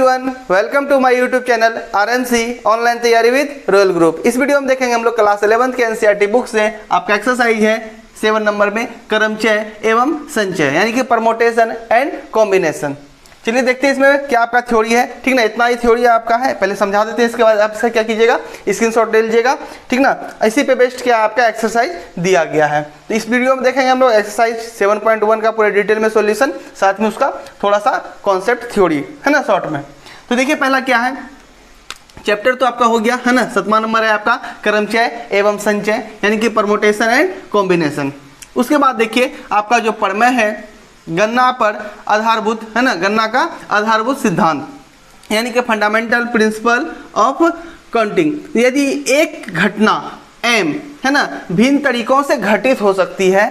Everyone, welcome to my YouTube channel RNC online तैयारी with royal group. इस video में देखेंगे हम लोग क्लास 11 के एनसीईआरटी बुक से आपका एक्सरसाइज है 7 नंबर में क्रमचय एवं संचय यानी कि परमोटेशन एंड कॉम्बिनेशन। चलिए देखते हैं इसमें क्या आपका थ्योरी है, ठीक ना। इतना ही थ्योरी आपका है, पहले समझा देते हैं, इसके बाद आप क्या कीजिएगा, स्क्रीनशॉट ले लीजिएगा, ठीक ना। इसी पे बेस्ड क्या आपका एक्सरसाइज दिया गया है। तो इस वीडियो में देखेंगे हम लोग एक्सरसाइज 7.1 का पूरे डिटेल में सॉल्यूशन, साथ में उसका थोड़ा सा कॉन्सेप्ट थ्योरी है ना शॉर्ट में। तो देखिए पहला क्या है, चैप्टर तो आपका हो गया है ना। 7वां नंबर है आपका क्रमचय एवं संचय यानी कि परमोटेशन एंड कॉम्बिनेशन। उसके बाद देखिए आपका जो प्रमेय है गणना पर आधारभूत है ना, गणना का आधारभूत सिद्धांत यानी कि फंडामेंटल प्रिंसिपल ऑफ काउंटिंग। यदि एक घटना m है ना भिन्न तरीकों से घटित हो सकती है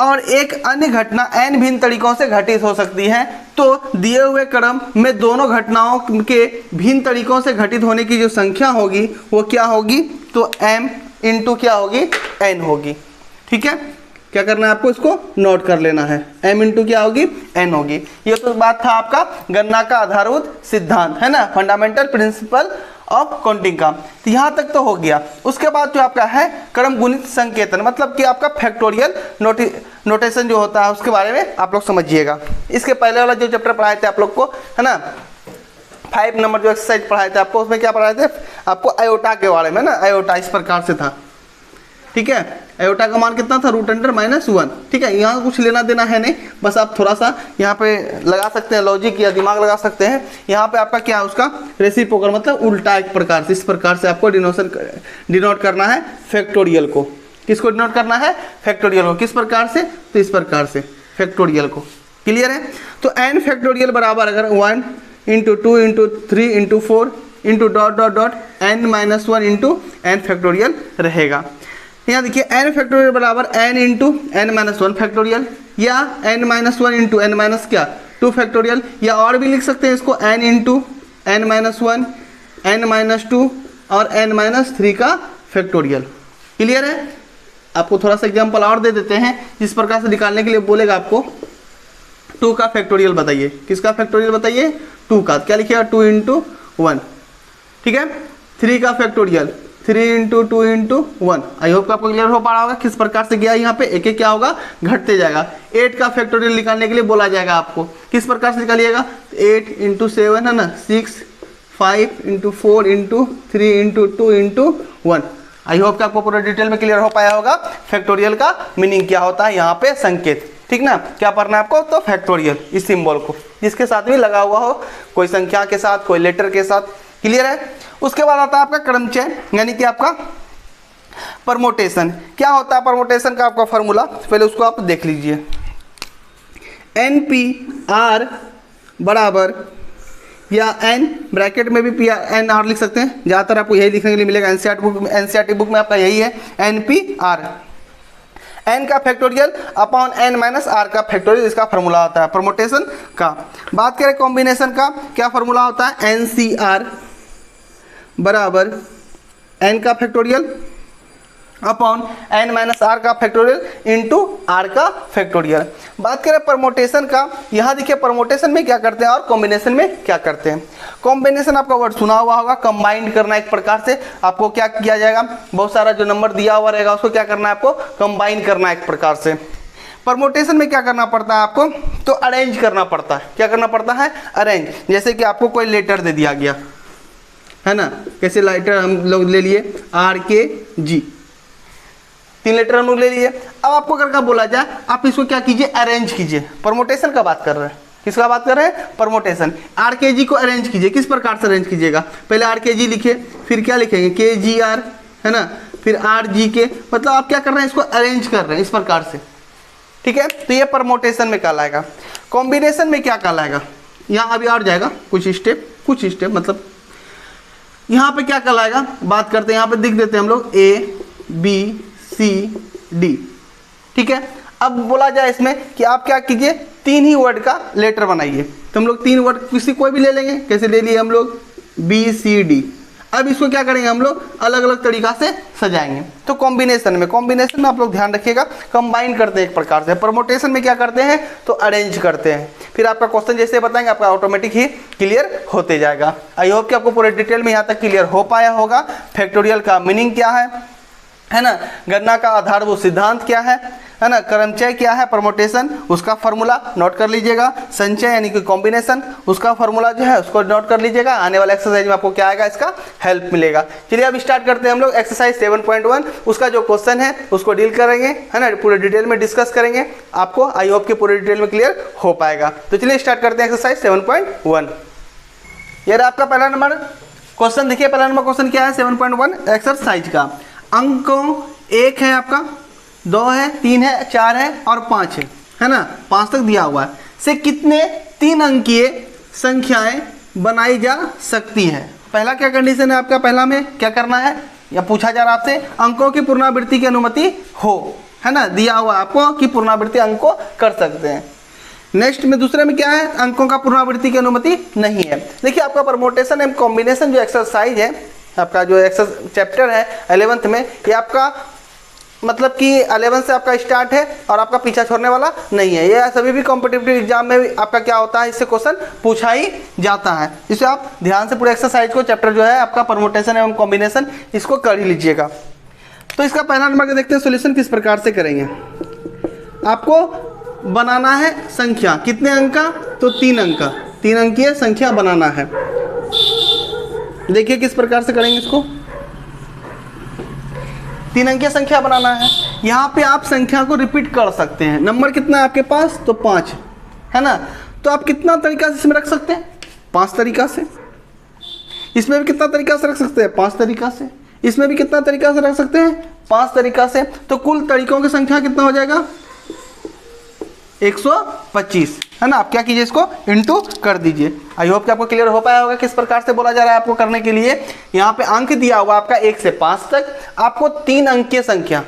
और एक अन्य घटना n भिन्न तरीकों से घटित हो सकती है, तो दिए हुए क्रम में दोनों घटनाओं के भिन्न तरीकों से घटित होने की जो संख्या होगी वो क्या होगी, तो m इंटू क्या होगी, n होगी। ठीक है, क्या करना है आपको, इसको नोट कर लेना है, m इंटू क्या होगी, n होगी। ये तो बात था आपका गणना का आधारभूत सिद्धांत है ना, फंडामेंटल प्रिंसिपल ऑफ काउंटिंग का। तो यहाँ तक तो हो गया। उसके बाद जो आपका है क्रम गुणित संकेतन, मतलब कि आपका फैक्टोरियल नोटेशन जो होता है उसके बारे में आप लोग समझिएगा। इसके पहले वाला जो चैप्टर पढ़ाए थे आप लोग को है ना, 5 नंबर जो एक्सरसाइज पढ़ाए थे आपको, उसमें क्या पढ़ाए थे आपको, आयोटा के बारे में ना। आयोटा इस प्रकार से था, ठीक है। आयोटा का मान कितना था, √10-1। ठीक है, यहाँ कुछ लेना देना है नहीं, बस आप थोड़ा सा यहाँ पे लगा सकते हैं लॉजिक या दिमाग लगा सकते हैं। यहाँ पे आपका क्या है, उसका रेसिप्रोकल मतलब उल्टा एक प्रकार से, इस प्रकार से आपको डिनोट करना है फैक्टोरियल को। किसको डिनोट करना है, फैक्टोरियल को। किस प्रकार से, तो इस प्रकार से फैक्टोरियल को। क्लियर है। तो n फैक्टोरियल बराबर अगर 1 into 2 into 3 into 4 into n-1 into n factorial रहेगा। यहाँ देखिए n फैक्टोरियल बराबर n इंटू n-1 फैक्टोरियल या n-1 इंटू n-2 फैक्टोरियल, या और भी लिख सकते हैं इसको n इंटू n-1 n-2 और n-3 का फैक्टोरियल। क्लियर है। आपको थोड़ा सा एग्जाम्पल और दे देते हैं, जिस प्रकार से निकालने के लिए बोलेगा आपको 2 का फैक्टोरियल बताइए। किसका फैक्टोरियल बताइए, 2 का। क्या लिखिएगा, 2 इंटू 1। ठीक है। 3 का factorial 3 into 2 into 1। I hope आपको क्लियर हो पा रहा होगा किस प्रकार से गया। यहाँ पे एक एक क्या होगा, घटते जाएगा। 8 का फैक्टोरियल निकालने के लिए बोला जाएगा आपको, किस प्रकार से निकालिएगा, 8 इंटू 7 है ना, 6 5 into 4 into 3 into 2 into 1। I hope कि आपको पूरा डिटेल में क्लियर हो पाया होगा फैक्टोरियल का मीनिंग क्या होता है, यहाँ पे संकेत। ठीक ना, क्या पढ़ना है आपको, तो फैक्टोरियल इस सिंबल को, जिसके साथ भी लगा हुआ हो, कोई संख्या के साथ, कोई लेटर के साथ। क्लियर है। उसके बाद आता है आपका क्रमचय यानी कि आपका परमोटेशन। क्या होता है परमोटेशन का आपका फॉर्मूला, पहले उसको आप देख लीजिए। NPR बराबर, या n ब्रैकेट में भी NR लिख सकते हैं, ज़्यादातर आपको यही लिखने के लिए मिलेगा एनसीईआरटी बुक में आपका यही है NPR। n का फैक्टोरियल अपॉन n-r का फैक्टोरियल, इसका फॉर्मूला होता है परमोटेशन का। बात करें कॉम्बिनेशन का, क्या फॉर्मूला होता है, NCR बराबर n का फैक्टोरियल अपॉन n-r का फैक्टोरियल इंटू r का फैक्टोरियल। बात करें परमोटेशन का, यहाँ देखिए परमोटेशन में क्या करते हैं और कॉम्बिनेशन में क्या करते हैं। कॉम्बिनेशन आपका वर्ड सुना हुआ होगा, कंबाइंड करना एक प्रकार से। आपको क्या किया जाएगा, बहुत सारा जो नंबर दिया हुआ रहेगा उसको क्या करना है आपको, कंबाइन करना एक प्रकार से। परमोटेशन में क्या करना पड़ता है आपको, तो अरेंज करना पड़ता है। क्या करना पड़ता है, अरेंज। जैसे कि आपको कोई लेटर दे दिया गया है ना, कैसे लेटर हम लोग ले लिए, RKG, 3 लेटर हम लोग ले लिए। अब आपको अगर बोला जाए आप इसको क्या कीजिए, अरेंज कीजिए। परमोटेशन का बात कर रहे हैं, किसका बात कर रहे हैं, परमोटेशन। RKG को अरेंज कीजिए। किस प्रकार से अरेंज कीजिएगा, पहले RKG लिखिए, फिर क्या लिखेंगे, KGR है ना, फिर RGK, मतलब आप क्या कर रहे हैं, इसको अरेंज कर रहे हैं इस प्रकार से। ठीक है, तो ये परमोटेशन में कहलाएगा। कॉम्बिनेशन में क्या कहलाएगा, यहाँ अभी और जाएगा कुछ स्टेप मतलब यहाँ पे क्या कहलाएगा, बात करते हैं, यहाँ पे लिख देते हैं हम लोग ABCD। ठीक है। अब बोला जाए इसमें कि आप क्या कीजिए, 3 ही वर्ड का लेटर बनाइए। तो हम लोग 3 वर्ड किसी कोई भी ले लेंगे, कैसे ले लिए हम लोग, BCD। अब इसको क्या करेंगे हम लोग, अलग अलग तरीका से सजाएंगे। तो कॉम्बिनेशन में आप लोग ध्यान रखिएगा, कंबाइन करते हैं एक प्रकार से। परमोटेशन में क्या करते हैं, तो अरेंज करते हैं। फिर आपका क्वेश्चन जैसे बताएंगे आपका ऑटोमेटिक ही क्लियर होते जाएगा। आई होप कि आपको पूरे डिटेल में यहाँ तक क्लियर हो पाया होगा। फैक्टोरियल का मीनिंग क्या है ना, गणना का आधारभूत सिद्धांत क्या है ना, क्रमचय क्या है, परमोटेशन उसका फॉर्मूला नोट कर लीजिएगा, संचय यानी कि कॉम्बिनेशन उसका फॉर्मूला जो है उसको नोट कर लीजिएगा। आने वाला एक्सरसाइज में आपको क्या आएगा, इसका हेल्प मिलेगा। चलिए अब स्टार्ट करते हैं हम लोग एक्सरसाइज 7.1। उसका जो क्वेश्चन है उसको डील करेंगे, है ना, पूरे डिटेल में डिस्कस करेंगे। आपको आई होप कि पूरे डिटेल में क्लियर हो पाएगा। तो चलिए स्टार्ट करते हैं एक्सरसाइज 7.1। ये आपका पहला नंबर क्वेश्चन देखिए। पहला नंबर क्वेश्चन क्या है 7.1 एक्सरसाइज का। अंकों 1 है आपका, 2 है, 3 है, 4 है और 5 है ना, 5 तक दिया हुआ है, से कितने 3 अंकीय संख्याएं बनाई जा सकती है। पहला क्या कंडीशन है आपका, पहला में क्या करना है, या पूछा जा रहा है आपसे अंकों की पुनरावृत्ति की अनुमति हो, है ना, दिया हुआ है आपको कि पुनरावृत्ति अंकों कर सकते हैं। नेक्स्ट में दूसरे में क्या है, अंकों का पुनरावृत्ति की अनुमति नहीं है। देखिए आपका परमोटेशन एंड कॉम्बिनेशन जो एक्सरसाइज है, आपका जो चैप्टर है 11th में, ये आपका मतलब कि 11 से आपका स्टार्ट है और आपका पीछा छोड़ने वाला नहीं है। ये सभी भी कॉम्पिटिटिव एग्जाम में भी आपका क्या होता है, इससे क्वेश्चन पूछा ही जाता है। इसे आप ध्यान से पूरे एक्सरसाइज को, चैप्टर जो है आपका परमोटेशन एवं कॉम्बिनेशन, इसको कर ही लीजिएगा। तो इसका पहला नंबर का देखते हैं सोल्यूशन किस प्रकार से करेंगे। आपको बनाना है संख्या, कितने अंक का, तो 3 अंक का, 3 अंकीय संख्या बनाना है। देखिए किस प्रकार से करेंगे इसको। 3 अंकीय संख्या बनाना है। यहाँ पे आप संख्या को रिपीट कर सकते हैं। नंबर कितना है आपके पास, तो 5 है ना, तो आप कितना तरीका से इसमें रख सकते हैं, 5 तरीका से। इसमें भी कितना तरीका से रख सकते हैं, 5 तरीका से। इसमें भी कितना तरीका से रख सकते हैं, 5 तरीका से। तो कुल तरीकों की संख्या कितना हो जाएगा, 125 है ना। आप क्या कीजिए, इसको इंटू कर दीजिए। आई होप कि आपको क्लियर हो पाया होगा किस प्रकार से बोला जा रहा है आपको करने के लिए। यहाँ पे अंक दिया हुआ आपका 1 से 5 तक, आपको 3 अंकीय संख्या,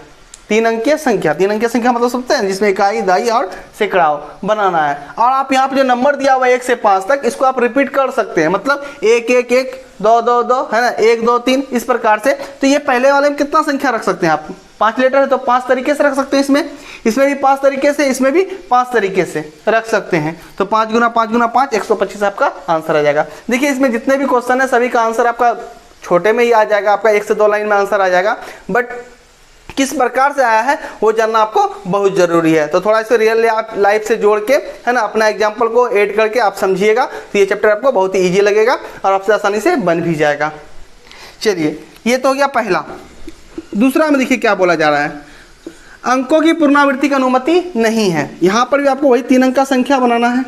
3 अंकीय संख्या मतलब सकते हैं जिसमें इकाई, दाई और सैकड़ाओं बनाना है। और आप यहाँ पे जो नंबर दिया हुआ है 1 से 5 तक, इसको आप रिपीट कर सकते हैं, मतलब 1 1 1 2 2 2 है ना, 1 2 3 इस प्रकार से। तो ये पहले वाले में कितना संख्या रख सकते हैं आप, 5 लेटर है तो 5 तरीके से रख सकते हैं। इसमें भी 5 तरीके से, इसमें भी 5 तरीके से रख सकते हैं। तो 5 गुना 5 गुना 5 125 आपका आंसर आ जाएगा। देखिए इसमें जितने भी क्वेश्चन है सभी का आंसर आपका छोटे में ही आ जाएगा, आपका 1 से 2 लाइन में आंसर आ जाएगा। बट किस प्रकार से आया है वो जानना आपको बहुत जरूरी है। तो थोड़ा इसे रियल लाइफ से जोड़ के, है ना, अपना एग्जाम्पल को ऐड करके आप समझिएगा, तो ये चैप्टर आपको बहुत ही ईजी लगेगा और आपसे आसानी से बन भी जाएगा। चलिए ये तो हो गया पहला। दूसरा में देखिए क्या बोला जा रहा है, अंकों की पुनरावृत्ति की अनुमति नहीं है। यहां पर भी आपको वही 3 अंक का संख्या बनाना है,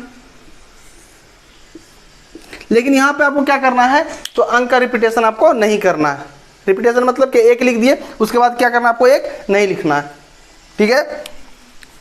लेकिन यहां पे आपको क्या करना है, तो अंक का रिपीटेशन आपको नहीं करना है। रिपीटेशन मतलब कि 1 लिख दिए, उसके बाद क्या करना है, आपको 1 नहीं लिखना है, ठीक है।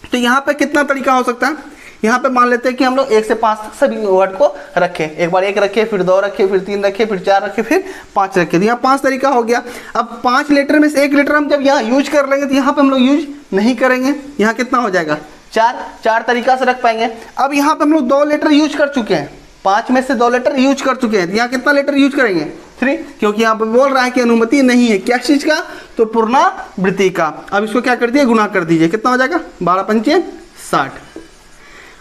तो यहाँ पे कितना तरीका हो सकता है, यहाँ पे मान लेते हैं कि हम लोग 1 से 5 तक सभी वर्ड को रखें। एक बार 1 रखे, फिर 2 रखे, फिर 3 रखे, फिर 4 रखे, फिर 5 रखे। तो यहाँ 5 तरीका हो गया। अब 5 लेटर में से 1 लेटर हम जब यहाँ यूज कर लेंगे तो यहाँ पे हम लोग यूज नहीं करेंगे। यहाँ कितना हो जाएगा, 4 तरीका से रख पाएंगे। अब यहाँ पे हम लोग 2 लेटर यूज कर चुके हैं, 5 में से 2 लेटर यूज कर चुके हैं। यहाँ कितना लेटर यूज करेंगे, 3, क्योंकि यहाँ पे बोल रहा है कि अनुमति नहीं है। क्या चीज का, तो पुनरावृत्ति का। अब इसको क्या कर दिए, गुना कर दीजिए। कितना हो जाएगा, 12 पंचे 60।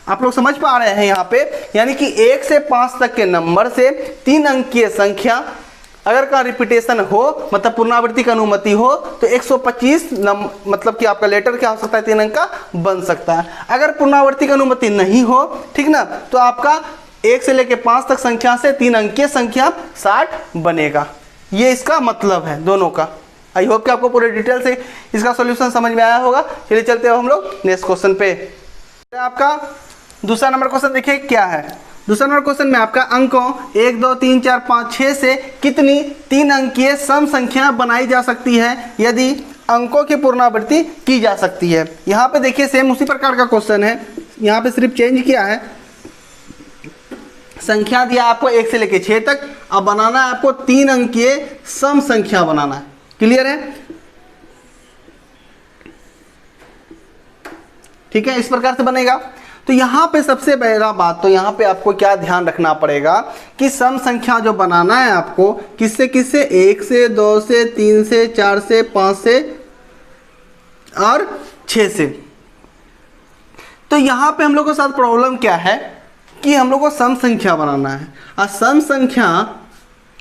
आप लोग समझ पा रहे हैं यहाँ पे, यानी कि 1 से 5 तक के नंबर से 3 अंकीय संख्या अगर का रिपीटेशन हो, मतलब पुनरावृत्ति की अनुमति हो, तो 125 मतलब कि आपका लेटर क्या हो सकता है, 3 अंक का बन सकता है। अगर पुनरावृत्ति की अनुमति नहीं हो, ठीक ना, तो आपका 1 से लेके 5 तक संख्या से 3 अंकीय संख्या 60 बनेगा। ये इसका मतलब है दोनों का। आई होप कि आपको पूरे डिटेल से इसका सॉल्यूशन समझ में आया होगा। चलिए चलते हैं हम लोग नेक्स्ट क्वेश्चन पे। आपका दूसरा नंबर क्वेश्चन देखिए क्या है। दूसरा नंबर क्वेश्चन में आपका अंकों 1 2 3 4 5 6 से कितनी 3 अंकीय सम संख्या बनाई जा सकती है यदि अंकों की पुनरावृत्ति की जा सकती है। यहाँ पे देखिए सेम उसी प्रकार का क्वेश्चन है, यहाँ पे सिर्फ चेंज किया है। संख्या दिया आपको 1 से लेके 6 तक, अब बनाना है आपको 3 अंकीय सम संख्या बनाना है। क्लियर है, ठीक है, इस प्रकार से बनेगा। तो यहाँ पे सबसे पहला बात तो यहाँ पे आपको क्या ध्यान रखना पड़ेगा कि सम संख्या जो बनाना है आपको किससे किससे, 1 से, 2 से, 3 से, 4 से, 5 से और 6 से। तो यहाँ पे हम लोग के साथ प्रॉब्लम क्या है कि हम लोग को सम संख्या बनाना है और सम संख्या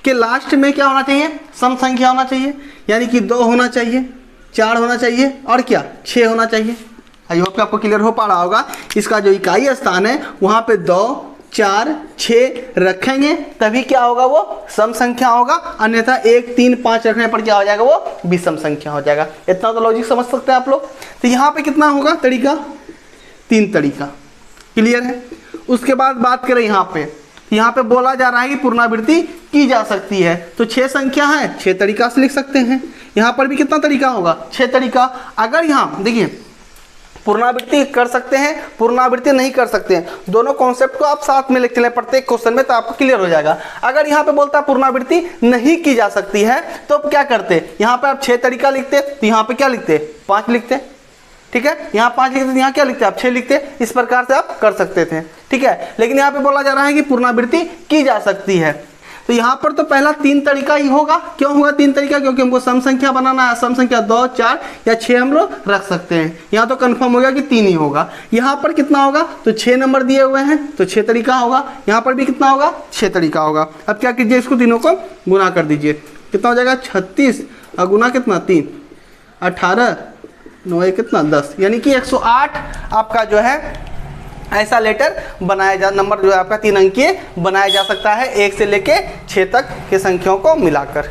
के लास्ट में क्या होना चाहिए, सम संख्या होना चाहिए, यानी कि 2 होना चाहिए, 4 होना चाहिए और क्या 6 होना चाहिए। आई होप कि आपको क्लियर हो पा रहा होगा। इसका जो इकाई स्थान है वहाँ पे 2, 4, 6 रखेंगे तभी क्या होगा, वो सम संख्या होगा, अन्यथा 1, 3, 5 रखने पर क्या हो जाएगा, वो विषम संख्या हो जाएगा। इतना तो लॉजिक समझ सकते हैं आप लोग। तो यहाँ पे कितना होगा तरीका, 3 तरीका, क्लियर है। उसके बाद बात करें यहाँ पे बोला जा रहा है कि पुनरावृत्ति की जा सकती है, तो 6 संख्या है, 6 तरीका से लिख सकते हैं। यहाँ पर भी कितना तरीका होगा, 6 तरीका। अगर यहाँ देखिए पुनरावृत्ति कर सकते हैं, पुनरावृत्ति नहीं कर सकते हैं, दोनों कॉन्सेप्ट को आप साथ में लिख चलें प्रत्येक क्वेश्चन में तो आपको क्लियर हो जाएगा। अगर यहाँ पे बोलता है पुनरावृत्ति नहीं की जा सकती है तो अब क्या करते, यहाँ पे आप 6 तरीका लिखते तो यहाँ पे क्या लिखते, 5 लिखते, ठीक है। यहाँ 5 लिखते, यहाँ क्या लिखते, आप 6 लिखते। इस प्रकार से आप कर सकते थे, ठीक है। लेकिन यहाँ पे बोला जा रहा है कि पुनरावृत्ति की जा सकती है, तो यहाँ पर तो पहला 3 तरीका ही होगा। क्यों होगा 3 तरीका, क्योंकि हमको सम संख्या बनाना है। सम संख्या 2, 4 या 6 हम लोग रख सकते हैं। यहाँ तो कंफर्म हो गया कि 3 ही होगा। यहाँ पर कितना होगा, तो 6 नंबर दिए हुए हैं तो 6 तरीका होगा। यहाँ पर भी कितना होगा, 6 तरीका होगा। अब क्या कीजिए, इसको तीनों को गुना कर दीजिए, कितना हो जाएगा 36 और गुना कितना 3, 18, 9 कितना 10, यानी कि 108 आपका जो है ऐसा लेटर बनाया जा, नंबर जो है आपका 3 अंकीय बनाया जा सकता है 1 से लेके 6 तक के संख्याओं को मिलाकर,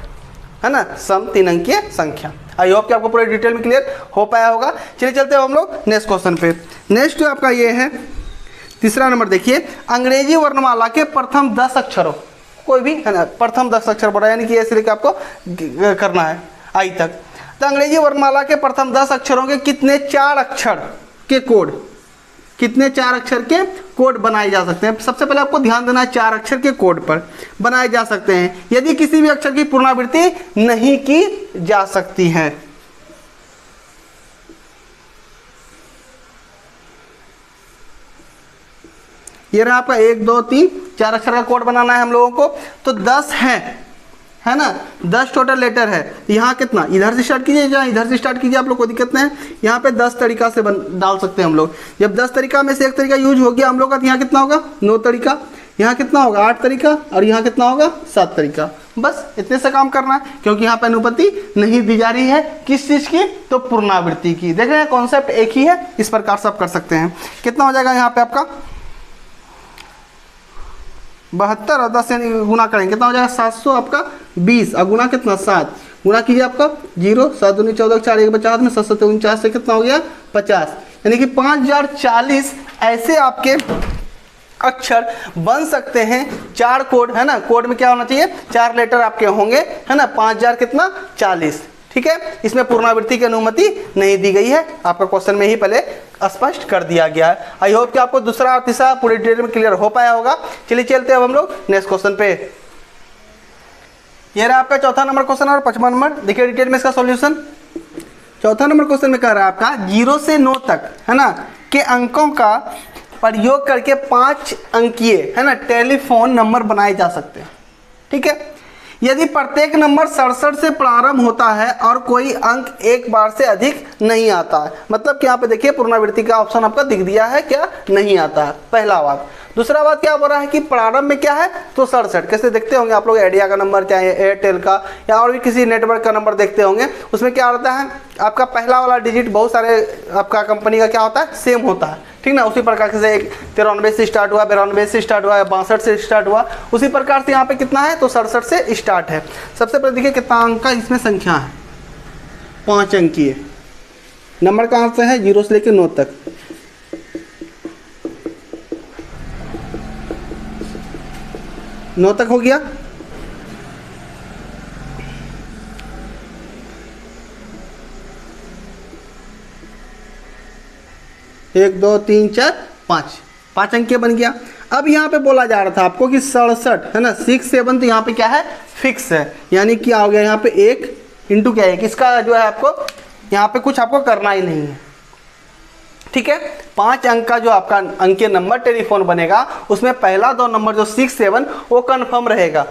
है ना, सम 3 अंकीय संख्या। आई होप कि आपको पूरे डिटेल में क्लियर हो पाया होगा। चलिए चलते हैं हम लोग नेक्स्ट क्वेश्चन पे। नेक्स्ट जो आपका ये है तीसरा नंबर, देखिए अंग्रेजी वर्णमाला के प्रथम 10 अक्षरों, कोई भी है ना, प्रथम 10 अक्षर बोला, यानी कि ऐसे लेकर आपको करना है आई तक। तो अंग्रेजी वर्णमाला के प्रथम 10 अक्षरों के कितने 4 अक्षर के कोड, कितने 4 अक्षर के कोड बनाए जा सकते हैं। सबसे पहले आपको ध्यान देना है 4 अक्षर के कोड पर बनाए जा सकते हैं यदि किसी भी अक्षर की पुनरावृत्ति नहीं की जा सकती है। ये रहा आपका 1, 2, 3 4 अक्षर का कोड बनाना है हम लोगों को। तो 10 है ना, 10 टोटल लेटर है। यहाँ कितना, इधर से स्टार्ट कीजिए या इधर से स्टार्ट कीजिए, आप लोग को दिक्कत नहीं है। यहाँ पे 10 तरीका से डाल सकते हैं हम लोग। जब 10 तरीका में से एक तरीका यूज हो गया हम लोग का, तो यहाँ कितना होगा 9 तरीका, यहाँ कितना होगा 8 तरीका और यहाँ कितना होगा 7 तरीका। बस इतने से काम करना है, क्योंकि यहाँ पे अनुपत्ति नहीं दी जा रही है किस चीज़ की, तो पुनरावृत्ति की। देख रहे हैं कॉन्सेप्ट एक ही है, इस प्रकार से आप कर सकते हैं। कितना हो जाएगा यहाँ पे आपका 72 और 10 से गुना करेंगे कितना हो जाएगा 700 आपका 20 और गुना कितना 7, गुना कीजिए आपका 0, 7 दूनी 14, 4 1 50 में 749 से कितना हो गया 50, यानी कि 5040 ऐसे आपके अक्षर बन सकते हैं। 4 कोड है ना, कोड में क्या होना चाहिए 4 लेटर आपके होंगे, है ना, 5000 कितना 40, ठीक है। इसमें पुनरावृत्ति की अनुमति नहीं दी गई है, आपका क्वेश्चन में ही पहले स्पष्ट कर दिया गया है। आई होप कि आपको दूसरा और तीसरा पूरी डिटेल में क्लियर हो पाया होगा। चलिए चलते हैं अब हम लोग नेक्स्ट क्वेश्चन पे। ये रहा आपका चौथा नंबर क्वेश्चन और 55 नंबर। देखिए डिटेल में इसका सॉल्यूशन। चौथा नंबर क्वेश्चन में कह रहा है आपका 0 से 9 तक, है ना, के अंकों का प्रयोग करके 5 अंकीय, है ना, टेलीफोन नंबर बनाए जा सकते हैं, ठीक है। यदि प्रत्येक नंबर 67 से प्रारंभ होता है और कोई अंक एक बार से अधिक नहीं आता है, मतलब कि यहाँ पे देखिए पुनरावृत्ति का ऑप्शन आपका दिख दिया है, क्या नहीं आता है, पहला बात। दूसरा बात क्या बोल रहा है कि प्रारंभ में क्या है तो 67, कैसे देखते होंगे आप लोग, आइडिया का नंबर चाहे एयरटेल का या और भी किसी नेटवर्क का नंबर देखते होंगे, उसमें क्या होता है आपका पहला वाला डिजिट बहुत सारे आपका कंपनी का क्या होता है सेम होता है, ठीक ना। उसी प्रकार से एक 93 से स्टार्ट हुआ, 92 से स्टार्ट हुआ, 62 से स्टार्ट हुआ, उसी प्रकार से यहाँ पे कितना है तो 67 से स्टार्ट है। सबसे पहले देखिए कितना अंक का इसमें संख्या है, 5 अंकीय नंबर कहाँ से है 0 से लेकर 9 तक। नौ तक हो गया, एक 2 3 4 5 अंकीय बन गया। अब यहाँ पे बोला जा रहा था आपको कि 67, है ना, 6 7, तो यहाँ पे क्या है फिक्स है, यानी क्या हो गया यहाँ पे 1 इंटू क्या है, इसका जो है आपको यहाँ पे कुछ आपको करना ही नहीं है, ठीक है। 5 अंक का जो आपका अंकीय नंबर टेलीफोन बनेगा उसमें पहला 2 नंबर जो 6 7 वो कंफर्म रहेगा।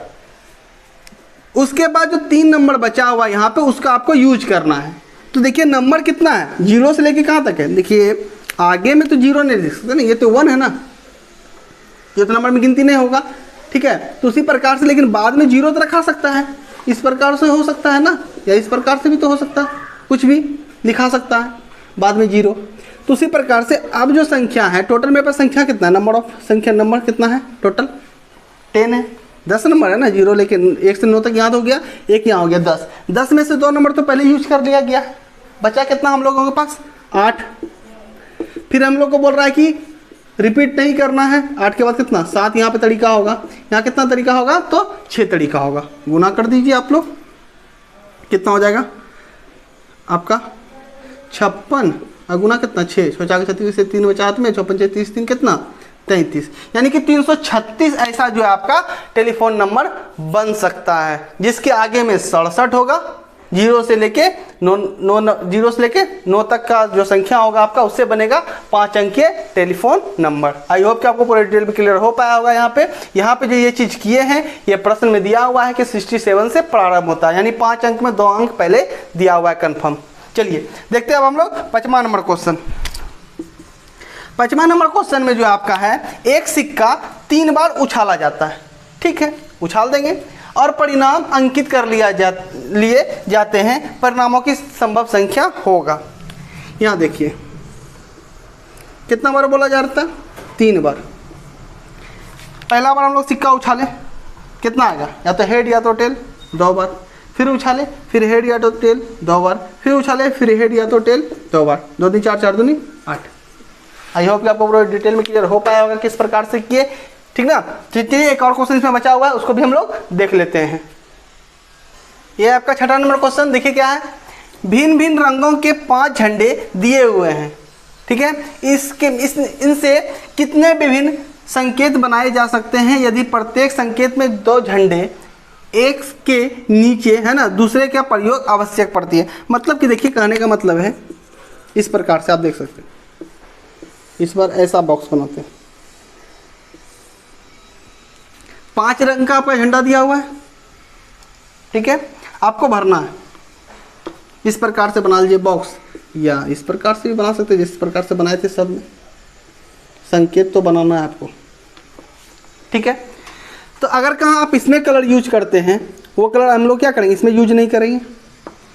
उसके बाद जो 3 नंबर बचा हुआ यहाँ पे उसका आपको यूज करना है। तो देखिए नंबर कितना है, 0 से लेके कहाँ तक है, देखिए आगे में तो 0 नहीं लिख सकते ना, ये तो 1 है ना, ये तो नंबर में गिनती नहीं होगा, ठीक है। तो उसी प्रकार से लेकिन बाद में 0 तो रखा सकता है, इस प्रकार से हो सकता है ना, या इस प्रकार से भी तो हो सकता है, कुछ भी लिखा सकता है बाद में 0। तो उसी प्रकार से अब जो संख्या है टोटल मेरे पास संख्या कितना है, नंबर ऑफ संख्या नंबर कितना है टोटल 10 है, 10 नंबर है ना, 0 लेकिन 1 से 9 तक याद हो गया, 1 यहाँ हो गया 10। 10 में से 2 नंबर तो पहले यूज कर लिया गया, बचा कितना हम लोगों के पास 8। फिर हम लोग को बोल रहा है कि रिपीट नहीं करना है, 8 के बाद कितना 7 यहाँ पे तरीका होगा, यहाँ कितना तरीका होगा तो 6 तरीका होगा। गुना कर दीजिए आप लोग, कितना हो जाएगा आपका 56 और गुना कितना 6, 6 36 से 3 बचा हाथ में, 56 30 3 कितना 33, यानी कि 336 ऐसा जो है आपका टेलीफोन नंबर बन सकता है, जिसके आगे में 67 होगा, 0 से लेके 9 तक का जो संख्या होगा आपका उससे बनेगा 5 अंकीय टेलीफोन नंबर। आई होप कि आपको पूरा डिटेल में क्लियर हो पाया होगा। यहाँ पे जो ये चीज़ किए हैं, ये प्रश्न में दिया हुआ है कि 67 से प्रारंभ होता है, यानी 5 अंक में 2 अंक पहले दिया हुआ है कन्फर्म। चलिए देखते हैं अब हम लोग 5वां नंबर क्वेश्चन। 5वां नंबर क्वेश्चन में जो आपका है, एक सिक्का 3 बार उछाला जाता है, ठीक है, उछाल देंगे और परिणाम अंकित कर लिए जाते हैं, परिणामों की संभव संख्या होगा। यहाँ देखिए कितना बार बोला जा रहा था, 3 बार। पहला बार हम लोग सिक्का उछाले, कितना आएगा, या तो हेड या तो टेल 2 बार, फिर उछाले, फिर हेड या तो टेल 2 बार, फिर उछाले, फिर हेड या तो टेल 2 बार, 2 3 4 4 दूनी 8। आई होप कि आपको पूरा डिटेल में क्लियर हो पाया होगा किस प्रकार से किए, ठीक ना। चलिए एक और क्वेश्चन इसमें बचा हुआ है, उसको भी हम लोग देख लेते हैं। ये आपका 6वां नंबर क्वेश्चन, देखिए क्या है, भिन्न भिन्न रंगों के 5 झंडे दिए हुए हैं, ठीक है। इनसे कितने विभिन्न संकेत बनाए जा सकते हैं यदि प्रत्येक संकेत में 2 झंडे एक के नीचे है ना दूसरे का प्रयोग आवश्यक पड़ती है। मतलब कि देखिए कहने का मतलब है इस प्रकार से, आप देख सकते हैं, इस बार ऐसा बॉक्स बनाते हैं, 5 रंग का आपका झंडा दिया हुआ है, ठीक है, आपको भरना है। इस प्रकार से बना लीजिए बॉक्स, या इस प्रकार से भी बना सकते हैं जिस प्रकार से बनाए थे सब में, संकेत तो बनाना है आपको, ठीक है। तो अगर कहाँ आप इसमें कलर यूज करते हैं, वो कलर हम लोग क्या करेंगे, इसमें यूज नहीं करेंगे,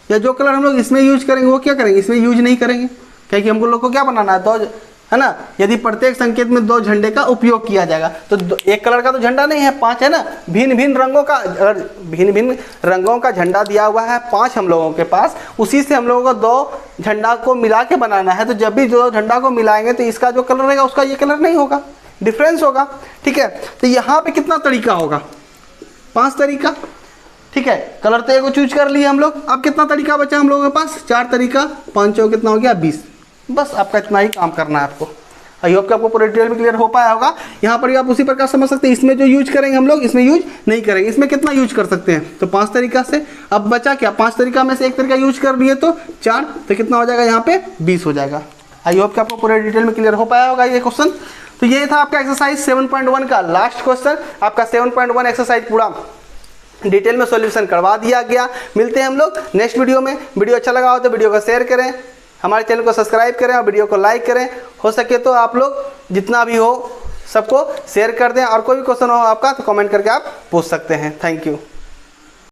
या जो कलर हम लोग इसमें यूज करेंगे वो क्या करेंगे, इसमें यूज नहीं करेंगे, क्योंकि हमको लोग को क्या बनाना है, 2 है ना। यदि प्रत्येक संकेत में 2 झंडे का उपयोग किया जाएगा तो एक कलर का तो झंडा नहीं है, 5 है ना, भिन्न भिन्न रंगों का झंडा दिया हुआ है 5 हम लोगों के पास, उसी से हम लोगों को 2 झंडा को मिला के बनाना है। तो जब भी 2 झंडा को मिलाएंगे तो इसका जो कलर रहेगा उसका ये कलर नहीं होगा, डिफरेंस होगा, ठीक है। तो यहाँ पे कितना तरीका होगा, 5 तरीका, ठीक है। कलर तो एक चूज कर लिए हम लोग, अब कितना तरीका बचा हम लोगों के पास, 4 तरीका, 5 चौक कितना हो गया 20। बस आपका इतना ही काम करना है आपको। आई होप कि आपको पूरा डिटेल में क्लियर हो पाया होगा। यहाँ पर भी आप उसी प्रकार समझ सकते हैं, इसमें जो यूज करेंगे हम लोग इसमें यूज नहीं करेंगे, इसमें कितना यूज कर सकते हैं, तो 5 तरीका से। अब बचा क्या, 5 तरीका में से एक तरीका यूज कर लिए तो 4, तो कितना हो जाएगा यहाँ पे 20 हो जाएगा। आई होप कि आपको पूरे डिटेल में क्लियर हो पाया होगा ये क्वेश्चन। तो ये था आपका एक्सरसाइज 7.1 का लास्ट क्वेश्चन। आपका 7.1 एक्सरसाइज पूरा डिटेल में सॉल्यूशन करवा दिया गया। मिलते हैं हम लोग नेक्स्ट वीडियो में। वीडियो अच्छा लगा हो तो वीडियो को शेयर करें, हमारे चैनल को सब्सक्राइब करें और वीडियो को लाइक करें। हो सके तो आप लोग जितना भी हो सबको शेयर कर दें, और कोई भी क्वेश्चन हो आपका तो कमेंट करके आप पूछ सकते हैं। Thank you.